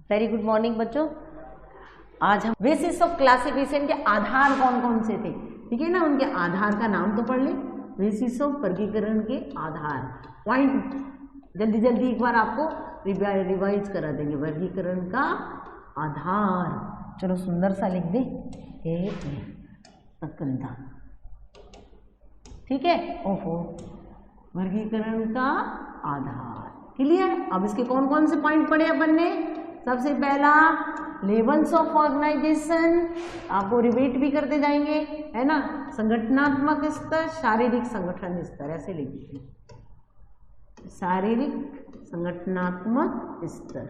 Very good morning बच्चों। आज हम बेसिस ऑफ क्लासिफिकेशन के आधार कौन कौन से थे, ठीक है ना, उनके आधार का नाम तो पढ़ ले। बेसिस ऑफ वर्गीकरण के आधार, पॉइंट जल्दी जल्दी एक बार आपको रिवाइज करा देंगे। वर्गीकरण का आधार, चलो सुंदर सा लिख दे, कंधा, ठीक है। ओहो, वर्गीकरण का आधार क्लियर। अब इसके कौन कौन से पॉइंट पढ़े अपन ने। सबसे पहला लेवल्स ऑफ ऑर्गेनाइजेशन, आपको रिपीट भी करते जाएंगे, है ना। संगठनात्मक स्तर, शारीरिक संगठन स्तर, ऐसे लिखिए, शारीरिक संगठनात्मक स्तर,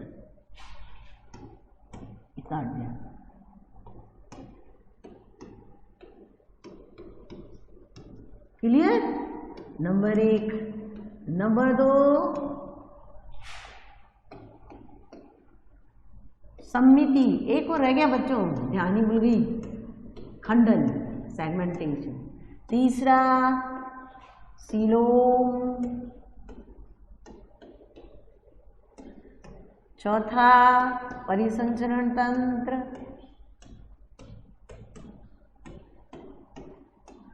काट दिया। Clear, number 1। नंबर 2 सम्मिति, एक और रह गया बच्चों, ध्यान ही भूल गई, खंडन, सेगमेंटेशन। तीसरा सीलोम, चौथा परिसंचरण तंत्र,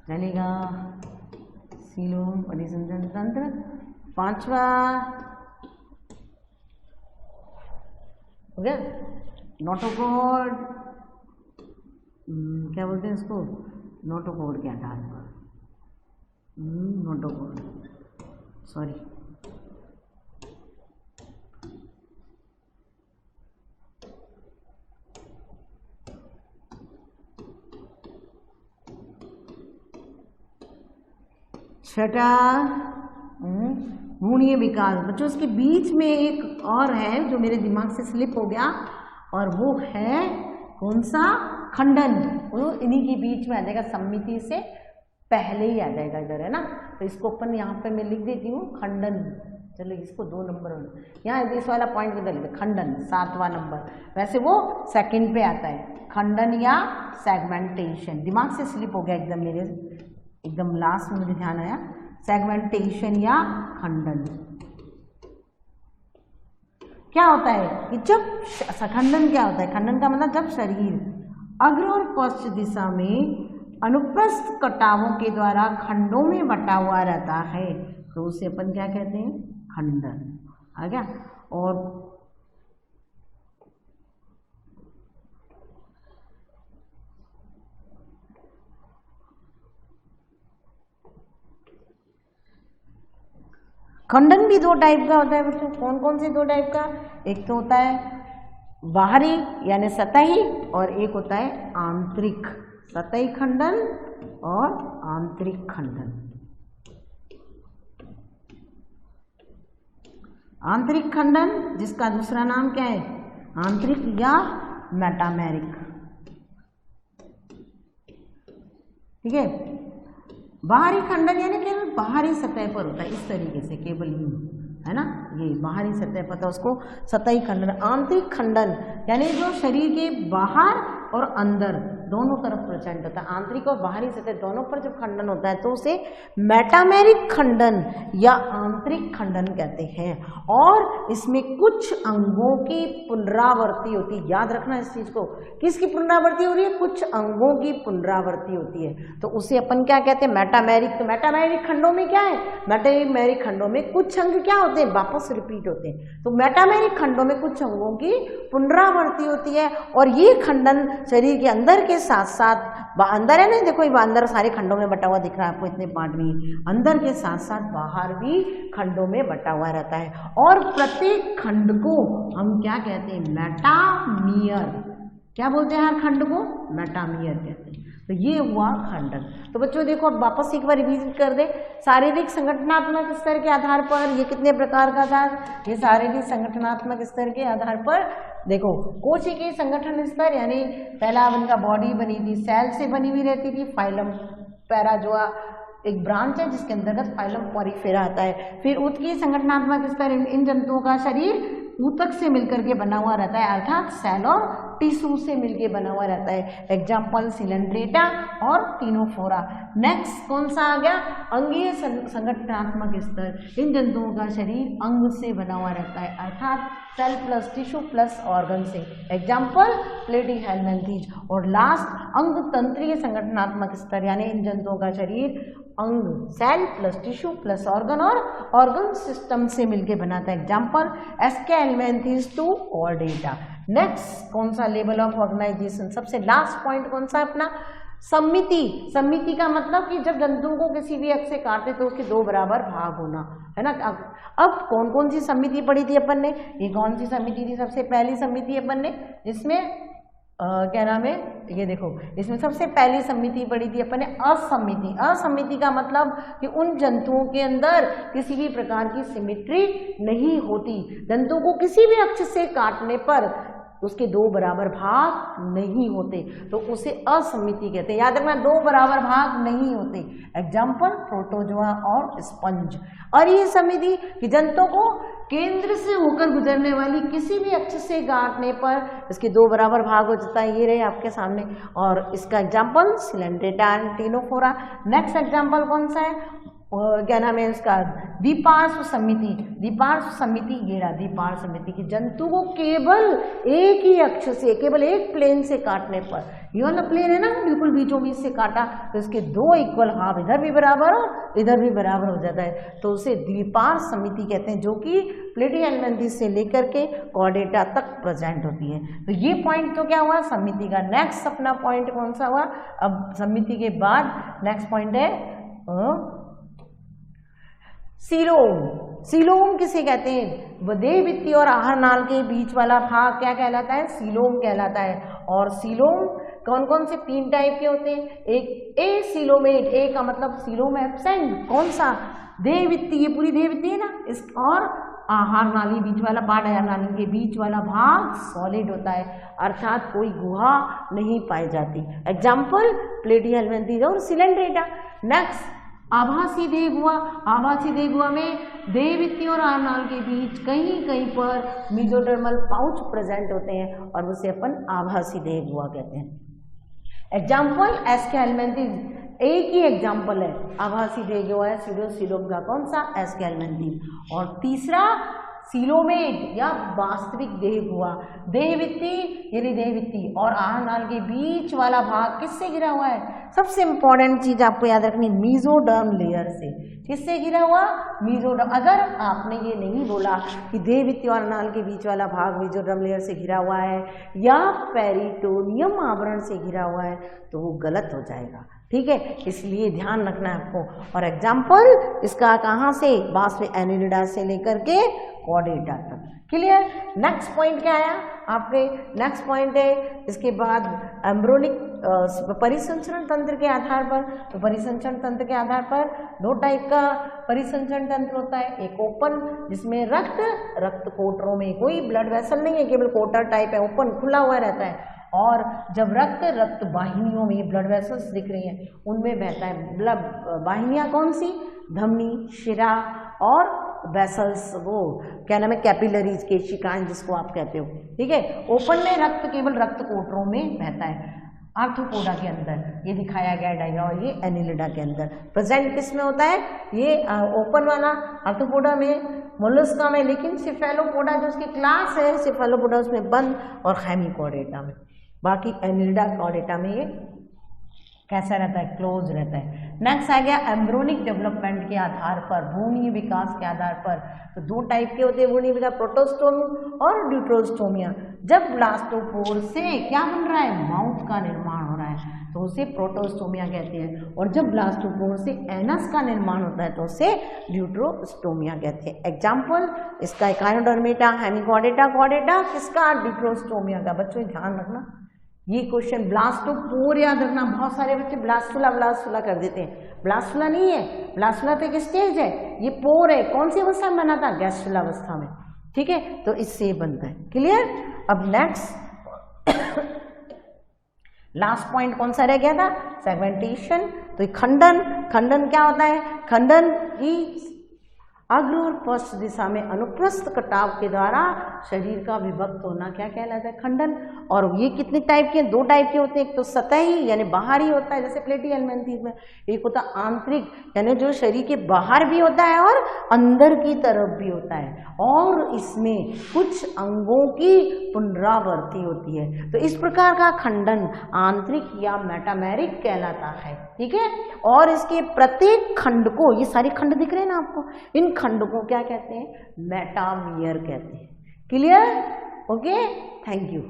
चलेगा सीलोम परिसंचरण तंत्र। पांचवा हो गया नोटोकॉर्ड, क्या बोलते हैं इसको, नोटोकॉर्ड के आधार पर, नोटोकॉर्ड, सॉरी, छठा भ्रूणीय विकास। बच्चों इसके बीच में एक और है जो मेरे दिमाग से स्लिप हो गया, और वो है कौन सा, खंडन। वो इन्हीं के बीच में आ जाएगा, सम्मिति से पहले ही आ जाएगा इधर, है ना। तो इसको अपन यहाँ पे मैं लिख देती हूँ खंडन। चलो इसको 2 नंबर, यहाँ इस वाला पॉइंट बदल दे, खंडन 7वां नंबर। वैसे वो सेकंड पे आता है, खंडन या सेगमेंटेशन। दिमाग से स्लिप हो गया एकदम मेरे, एकदम लास्ट में मुझे ध्यान आया, सेगमेंटेशन या खंडन। क्या होता है कि जब खंडन, क्या होता है खंडन का मतलब, जब शरीर अग्र और पश्च दिशा में अनुप्रस्थ कटावों के द्वारा खंडों में बटा हुआ रहता है, तो उसे अपन क्या कहते हैं, खंडन। आ गया। और खंडन भी 2 टाइप का होता है बच्चों। कौन कौन से 2 टाइप का, एक तो होता है बाहरी यानी सतही, और एक होता है आंतरिक, सतही खंडन और आंतरिक खंडन। आंतरिक खंडन जिसका दूसरा नाम क्या है, आंतरिक या मेटामेरिक, ठीक है। बाहरी खंडन यानी केवल बाहरी सतह पर होता है, इस तरीके से केवल यूं, है ना, ये बाहरी सतह पर था, उसको सतही खंडन। आंतरिक खंडन यानी जो शरीर के बाहर और अंदर दोनों तरफ प्रचंड होता है, आंतरिक और बाहरी सतह दोनों पर जब खंडन होता है तो उसे मेटामेरिक खंडन या आंतरिक खंडन कहते हैं। और इसमें कुछ अंगों की पुनरावृत्ति होती है, याद रखना इस चीज को, किसकी पुनरावृत्ति हो रही है, कुछ अंगों की पुनरावृत्ति होती है, तो उसे अपन क्या कहते हैं, मेटामेरिक। तो मेटामेरिक खंडों में क्या है, मेटामेरिक खंडों में कुछ अंग क्या होते हैं, वापस रिपीट होते हैं। तो मेटामेरिक खंडों में कुछ अंगों की पुनरावृत्ति होती है, और ये खंडन शरीर के अंदर के साथ साथ, अंदर है ना, देखो ये अंदर सारे खंडों में बटा हुआ दिख रहा है आपको, इतने पार्ट में, अंदर के साथ साथ बाहर भी खंडों में बटा हुआ रहता है। और प्रत्येक खंड को हम क्या कहते हैं, मेटामियर। क्या बोलते हैं हर खंड को, मेटामियर कहते हैं। तो ये हुआ खंडन। तो बच्चों देखो, अब वापस एक बार रिवीज कर दे। शारीरिक संगठनात्मक स्तर के आधार पर ये कितने प्रकार का था, ये शारीरिक संगठनात्मक स्तर के आधार पर देखो, कोशिकीय संगठन स्तर यानी पहला उनका बॉडी बनी थी, सेल से बनी हुई रहती थी, फाइलम पैराजोआ एक ब्रांच है जिसके अंतर्गत फाइलम पॉरीफेरा आता है। फिर उत्कीय संगठनात्मक स्तर, इन जंतुओं का शरीर ऊतक से मिलकर के बना हुआ रहता है, अर्थात सेल और टिश्यू से मिलके बना हुआ रहता है। एग्जाम्पल सिलेंड्रेटा और टिनोफोरा। नेक्स्ट कौन सा आ गया? अंगीय संगठनात्मक स्तर। इन जंतुओं का शरीर अंग से बना हुआ रहता है, अर्थात cell plus tissue plus organ से। Example platyhelminthes. और लास्ट अंग तंत्रीय संगठनात्मक स्तर, यानी इन जंतुओं का शरीर अंग cell plus tissue plus organ और ऑर्गन सिस्टम से मिलके बनाता है। Example aschelminthes to chordata. Next कौन सा? Level of organisation. सबसे लास्ट पॉइंट कौन सा अपना? सम्मिति। सम्मिति का मतलब कि जब जंतुओं को किसी भी अक्ष से काटे तो उसके दो बराबर भाग होना, है ना। अब कौन कौन सी सम्मिति पढ़ी थी अपन ने? ये कौन सी सम्मिति थी? सबसे पहली सम्मिति अपन ने इसमें क्या नाम है, ये देखो, इसमें सबसे पहली सम्मिति पढ़ी थी अपन ने असम्मिति। असम्मिति का मतलब कि उन जंतुओं के अंदर किसी भी प्रकार की सिमिट्री नहीं होती। जंतु को किसी भी अक्ष से काटने पर उसके दो बराबर भाग नहीं होते, तो उसे असम्मिति कहते हैं। याद रखना, दो बराबर भाग नहीं होते। एग्जाम्पल प्रोटोजोआ और स्पंज। और ये सम्मिति कि जंतु को केंद्र से होकर गुजरने वाली किसी भी अक्ष से काटने पर इसके दो बराबर भाग हो जाता है। ये रहे आपके सामने, और इसका example Coelenterata and Ctenophora. Next example कौन सा है? क्या नाम है इसका? द्विपार्श्व सम्मिति। द्विपार्श्व सम्मिति, ये रहा द्विपार्श्व सम्मिति कि जंतु को केवल एक ही अक्ष से, केवल एक प्लेन से काटने पर, ये वाला प्लेन है ना, बिल्कुल बीचों बीच से काटा तो इसके दो इक्वल हाफ, इधर भी बराबर और इधर भी बराबर हो जाता है, तो उसे द्विपार्श्व सम्मिति कहते हैं, जो कि प्लेटीहेल्मिन्थीज से लेकर के कॉर्डेटा तक प्रेजेंट होती है। तो ये पॉइंट तो क्या हुआ? सम्मिति का। नेक्स्ट अपना पॉइंट कौन सा हुआ? अब सम्मिति के बाद नेक्स्ट पॉइंट है सीलोम। सीलोम किसे कहते हैं? देहभित्ति और आहार नाल के बीच वाला भाग क्या कहलाता है? सीलोम कहलाता है। और सीलोम कौन कौन से तीन टाइप के होते हैं? एक ए सीलोमेट, ए का मतलब सीलोम एब्सेंट, कौन सा? देहभित्ति, ये पूरी देहभित्ति है ना, इस और आहार नाली बीच वाला पार्ट, आहार नाली के बीच वाला भाग सॉलिड होता है, अर्थात कोई गुहा नहीं पाई जाती। एग्जाम्पल प्लेटीहेल्मिन्थीज और सिलेंड्रेटा। नेक्स्ट आभासी देह गुहा। आभासी देह गुहा में देहभित्ति और आहार नाल के बीच कहीं कहीं पर मेसोडर्मल पाउच प्रेजेंट होते हैं और उसे अपन आभासी देह गुहा कहते हैं। एग्जाम्पल एस्केल्मेंथीज, एक ही एग्जाम्पल है, आभासी देह गुहा है सीलोम का, कौन सा? एस्केल्मेंथीज। और तीसरा सीलोमेट या वास्तविक देह गुहा। देहभित्ति यानी देहभित्ति और आहार नाल के बीच वाला भाग किससे घिरा हुआ है? सबसे इंपॉर्टेंट चीज आपको याद रखनी, मेसोडर्म लेयर से। किससे घिरा हुआ? मेसोडर्म। अगर आपने ये नहीं बोला कि देहभित्ति और नाल के बीच वाला भाग मेसोडर्म लेयर से घिरा हुआ है या पेरिटोनियम आवरण से घिरा हुआ है तो वो गलत हो जाएगा, ठीक है, इसलिए ध्यान रखना है आपको। और एग्जाम्पल इसका कहाँ से? वास्तविक एनिलिडा से लेकर के कॉर्डेटा तक। क्लियर? नेक्स्ट पॉइंट क्या आया आपके? नेक्स्ट पॉइंट है इसके बाद एम्ब्रियोनिक परिसंचरण तंत्र के आधार पर। तो परिसंचरण तंत्र के आधार पर दो टाइप का परिसंचरण तंत्र होता है। एक ओपन, जिसमें रक्त कोटरों में कोई ब्लड वेसल नहीं है, केवल कोटर टाइप है, ओपन खुला हुआ रहता है। और जब रक्त वाहिनियों में ब्लड वेसल्स दिख रही हैं उनमें बहता है ब्लड। वाहिनियाँ कौन सी? धमनी, शिरा और वेसल्स, वो क्या नाम है, कैपिलरीज, केशिकाएं जिसको आप कहते हो, ठीक है। ओपन में रक्त केवल रक्त कोटरों में बहता है, आर्थ्रोपोडा के अंदर, ये दिखाया गया डायग्राम, और ये एनिलिडा के अंदर प्रेजेंट किस में होता है? ये ओपन वाला आर्थ्रोपोडा में, मोलस्का में, लेकिन सिफेलोपोडा जो उसकी क्लास है सिफेलोपोडा उसमें बंद, और हेमिकॉर्डेटा में। बाकी एनिलिडा कॉर्डेटा में ये कैसा रहता है? क्लोज रहता है। नेक्स्ट आ गया एम्ब्रियोनिक डेवलपमेंट के आधार पर, भ्रूणीय विकास के आधार पर। तो दो टाइप के होते हैं भ्रूणीय विकास, प्रोटोस्टोमी और ड्यूटरोस्टोमिया। जब ब्लास्टोपोर से क्या बन रहा है? माउथ का निर्माण हो रहा है तो उसे प्रोटोस्टोमिया कहते हैं, और जब ब्लास्टोपोर से एनस का निर्माण होता है तो उसे ड्यूटरोस्टोमिया कहते हैं। एग्जाम्पल इसका एकाइनोडर्मेटा, हेमिकॉर्डेटा, कॉर्डेटा किसका? ड्यूटरोस्टोमिया का। बच्चों ध्यान रखना ये क्वेश्चन, ब्लास्टोपोर याद रखना, बहुत सारे बच्चे ब्लास्टुला कर देते हैं। ब्लास्टुला नहीं है, ब्लास्टुला तो एक स्टेज है, ये पोर है। कौन सी अवस्था में बना था? गैस्ट्रुला अवस्था में, ठीक है, तो इससे बनता है। क्लियर? अब नेक्स्ट लास्ट पॉइंट कौन सा रह गया था? सेगमेंटेशन। तो खंडन, खंडन क्या होता है? खंडन ही अग्र और पश्च दिशा में अनुप्रस्थ कटाव के द्वारा शरीर का विभक्त होना क्या कहलाता है? खंडन। और ये कितने टाइप के? 2 टाइप के होते हैं। एक तो सतही यानी बाहरी होता है जैसे प्लेटिहेल्मिन्थेस में, एक होता है आंतरिक यानी जो शरीर के बाहर भी होता है और अंदर की तरफ भी होता है, और इसमें कुछ अंगों की पुनरावृत्ति होती है। तो इस प्रकार का खंडन आंतरिक या मेटामेरिक कहलाता है। ठीक है, और इसके प्रत्येक खंड को, ये सारे खंड दिख रहे हैं ना आपको, इन खंड को क्या कहते हैं? मेटामियर कहते हैं। क्लियर? Okay, thank you.